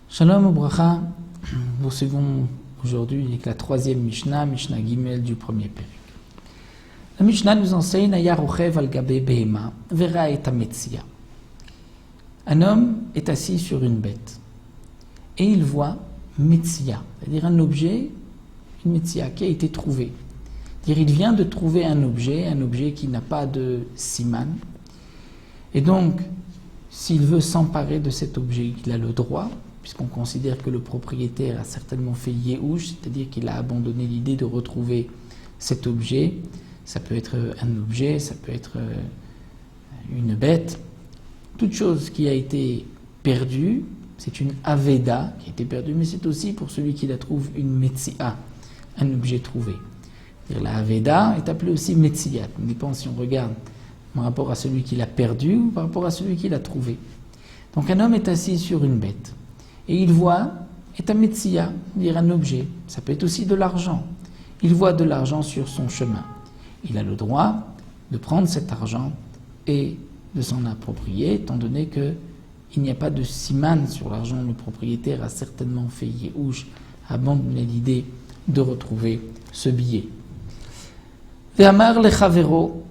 Shalom Ubracha, poursuivons aujourd'hui avec la troisième Mishnah, Mishnah Gimel du premier Périk. La Mishnah nous enseigne Aya rochev al gabe behema vera et ametsia. Un homme est assis sur une bête et il voit metsia, c'est-à-dire un objet, une metsia qui a été trouvée. C'est-à-dire il vient de trouver un objet qui n'a pas de siman. Et donc, s'il veut s'emparer de cet objet, il a le droit, puisqu'on considère que le propriétaire a certainement fait yéhouch, c'est-à-dire qu'il a abandonné l'idée de retrouver cet objet. Ça peut être un objet, ça peut être une bête. Toute chose qui a été perdue, c'est une aveda qui a été perdue, mais c'est aussi pour celui qui la trouve une metsia, un objet trouvé. La aveda est appelée aussi metsia. Ça dépend si on regarde par rapport à celui qui l'a perdu ou par rapport à celui qui l'a trouvé. Donc un homme est assis sur une bête et il voit est un metsia, c'est-à-dire un objet. Ça peut être aussi de l'argent. Il voit de l'argent sur son chemin. Il a le droit de prendre cet argent et de s'en approprier, étant donné qu'il n'y a pas de siman sur l'argent. Le propriétaire a certainement fait yéhouch, abandonné l'idée de retrouver ce billet. Ve'amar lechavero,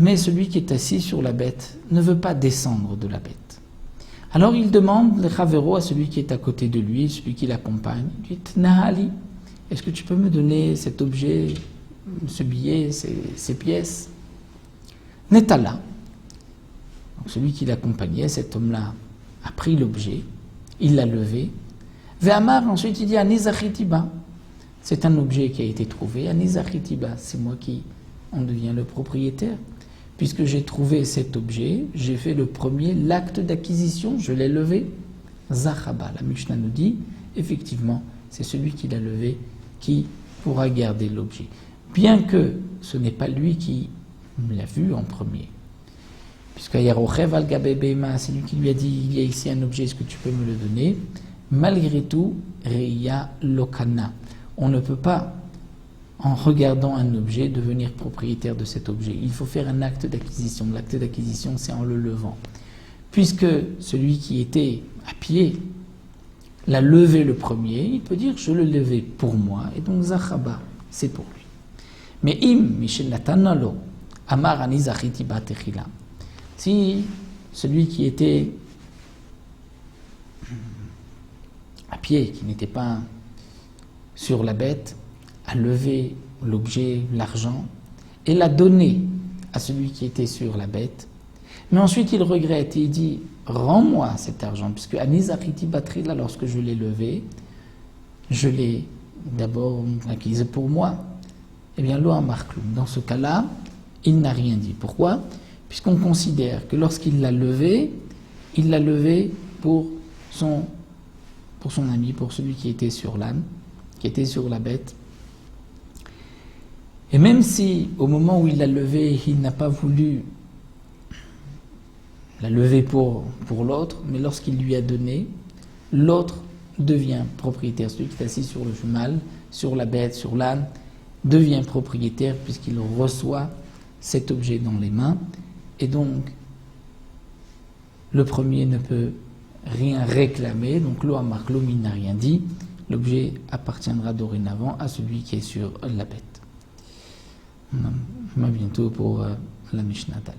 mais celui qui est assis sur la bête ne veut pas descendre de la bête. Alors il demande lechavero à celui qui est à côté de lui, celui qui l'accompagne, il dit Nahali, est-ce que tu peux me donner cet objet, ce billet, ces pièces? Netala. Donc celui qui l'accompagnait, cet homme-là, a pris l'objet, il l'a levé. Ve'amar, ensuite il dit Anizachitiba. C'est un objet qui a été trouvé. Anizachitiba, c'est moi qui en deviens le propriétaire. Puisque j'ai trouvé cet objet, j'ai fait le premier, l'acte d'acquisition, je l'ai levé. Zachaba, la Mishnah nous dit, effectivement, c'est celui qui l'a levé qui pourra garder l'objet. Bien que ce n'est pas lui qui l'a vu en premier. Puisqu'Ayarochev al-Gabe Behema, c'est lui qui lui a dit, il y a ici un objet, est-ce que tu peux me le donner? Malgré tout, Reya Lokana. On ne peut pas, en regardant un objet, devenir propriétaire de cet objet. Il faut faire un acte d'acquisition. L'acte d'acquisition, c'est en le levant. Puisque celui qui était à pied l'a levé le premier, il peut dire je le levais pour moi, et donc Zachaba, c'est pour lui. Mais im Michel Natanalo, Amar Anizachiti Batechila. Si celui qui était à pied, qui n'était pas sur la bête, a levé l'objet, l'argent, et l'a donné à celui qui était sur la bête. Mais ensuite il regrette et il dit rends-moi cet argent, puisque Anizachiti Batrila, lorsque je l'ai levé, je l'ai d'abord acquise pour moi. Eh bien, Loa Markloum, dans ce cas-là, il n'a rien dit. Pourquoi? Puisqu'on considère que lorsqu'il l'a levé pour son ami, pour celui qui était sur l'âne, qui était sur la bête. Et même si, au moment où il l'a levé, il n'a pas voulu la lever pour l'autre, mais lorsqu'il lui a donné, l'autre devient propriétaire. Celui qui est assis sur le cheval, sur la bête, sur l'âne, devient propriétaire puisqu'il reçoit cet objet dans les mains. Et donc, le premier ne peut rien réclamer. Donc, Loa Markloum, il n'a rien dit. L'objet appartiendra dorénavant à celui qui est sur la bête. À bientôt pour la Mishnah Dalet.